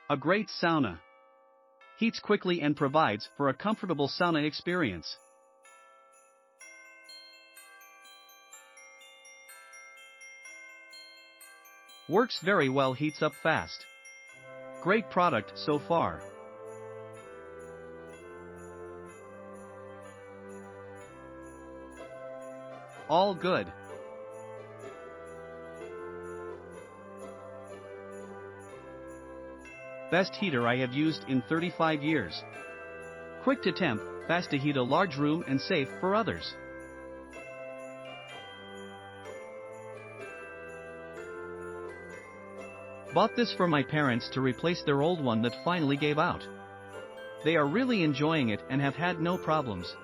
A great sauna. Heats quickly and provides for a comfortable sauna experience. Works very well, heats up fast. Great product so far. All good. Best heater I have used in 35 years. Quick to temp, fast to heat a large room and safe for others. Bought this for my parents to replace their old one that finally gave out. They are really enjoying it and have had no problems.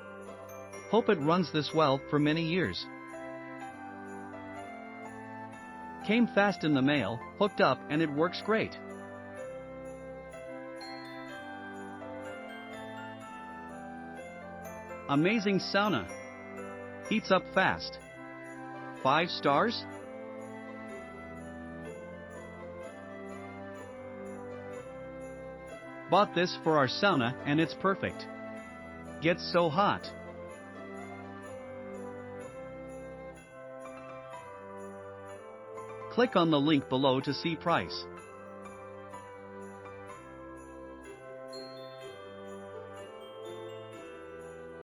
Hope it runs this well for many years. Came fast in the mail, hooked up, and it works great. Amazing sauna. Heats up fast. 5 stars? Bought this for our sauna and it's perfect. Gets so hot. Click on the link below to see price.